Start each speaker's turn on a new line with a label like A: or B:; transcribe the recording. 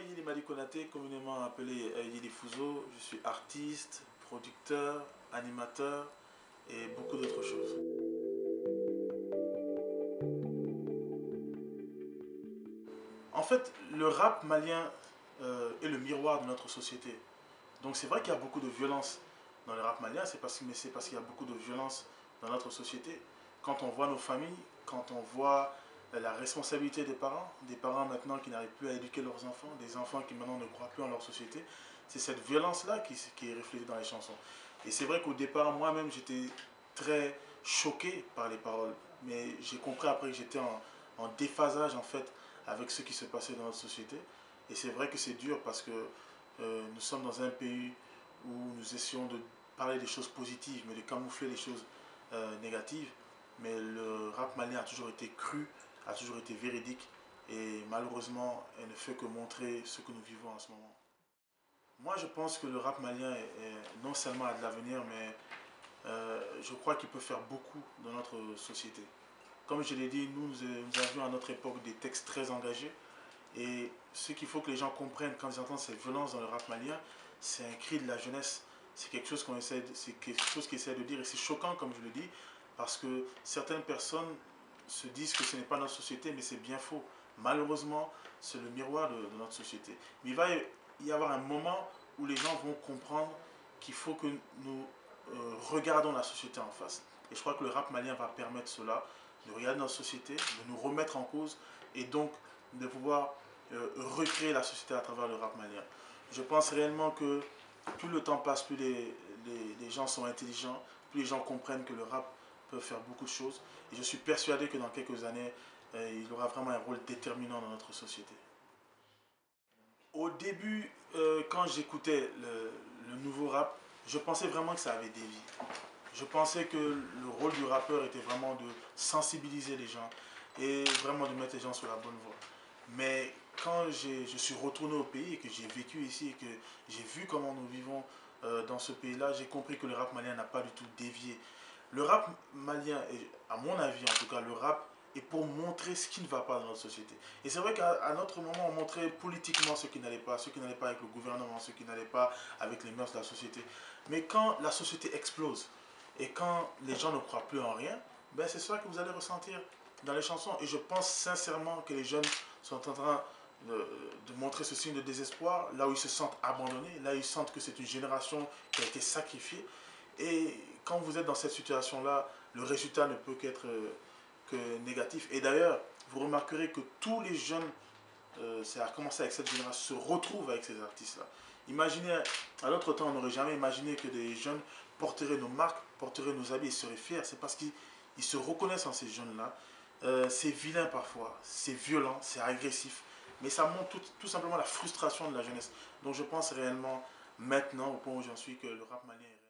A: Yili Madi Konaté, communément appelé Yili Fuzo. Je suis artiste, producteur, animateur et beaucoup d'autres choses. En fait, le rap malien est le miroir de notre société. Donc c'est vrai qu'il y a beaucoup de violence dans le rap malien, mais c'est parce qu'il y a beaucoup de violence dans notre société. Quand on voit nos familles, quand on voit la responsabilité des parents maintenant qui n'arrivent plus à éduquer leurs enfants, des enfants qui maintenant ne croient plus en leur société, c'est cette violence-là qui est reflétée dans les chansons. Et c'est vrai qu'au départ, moi-même, j'étais très choqué par les paroles, mais j'ai compris après que j'étais en déphasage en fait avec ce qui se passait dans notre société. Et c'est vrai que c'est dur parce que nous sommes dans un pays où nous essayons de parler des choses positives, mais de camoufler les choses négatives. Mais le rap malien a toujours été cru, a toujours été véridique, et malheureusement, elle ne fait que montrer ce que nous vivons en ce moment. Moi, je pense que le rap malien non seulement a de l'avenir, mais je crois qu'il peut faire beaucoup dans notre société. Comme je l'ai dit, nous avions à notre époque des textes très engagés. Et ce qu'il faut que les gens comprennent quand ils entendent cette violence dans le rap malien, c'est un cri de la jeunesse. C'est quelque chose c'est quelque chose qu'ils essaient de dire. Et c'est choquant, comme je le dis, parce que certaines personnes se disent que ce n'est pas notre société, mais c'est bien faux. Malheureusement, c'est le miroir de notre société. Mais il va y avoir un moment où les gens vont comprendre qu'il faut que nous regardons la société en face. Et je crois que le rap malien va permettre cela, de regarder notre société, de nous remettre en cause et donc de pouvoir recréer la société à travers le rap malien. Je pense réellement que plus le temps passe, plus les gens sont intelligents, plus les gens comprennent que le rap peut faire beaucoup de choses. Et je suis persuadé que dans quelques années, il aura vraiment un rôle déterminant dans notre société. Au début, quand j'écoutais le nouveau rap, je pensais vraiment que ça avait dévié. Je pensais que le rôle du rappeur était vraiment de sensibiliser les gens et vraiment de mettre les gens sur la bonne voie. Mais quand je suis retourné au pays et que j'ai vécu ici et que j'ai vu comment nous vivons dans ce pays-là, j'ai compris que le rap malien n'a pas du tout dévié. Le rap malien, à mon avis en tout cas, le rap est pour montrer ce qui ne va pas dans notre société. Et c'est vrai qu'à notre moment, on montrait politiquement ce qui n'allait pas avec le gouvernement, ce qui n'allait pas avec les mœurs de la société. Mais quand la société explose et quand les gens ne croient plus en rien, ben c'est ça que vous allez ressentir dans les chansons. Et je pense sincèrement que les jeunes sont en train de montrer ce signe de désespoir, là où ils se sentent abandonnés, là où ils sentent que c'est une génération qui a été sacrifiée. Et quand vous êtes dans cette situation-là, le résultat ne peut qu'être que négatif. Et d'ailleurs, vous remarquerez que tous les jeunes, ça a commencé avec cette génération, se retrouvent avec ces artistes-là. Imaginez, à l'autre temps, on n'aurait jamais imaginé que des jeunes porteraient nos marques, porteraient nos habits et seraient fiers. C'est parce qu'ils se reconnaissent en ces jeunes-là. C'est vilain parfois, c'est violent, c'est agressif, mais ça montre tout simplement la frustration de la jeunesse. Donc je pense réellement maintenant, au point où j'en suis, que le rap malien est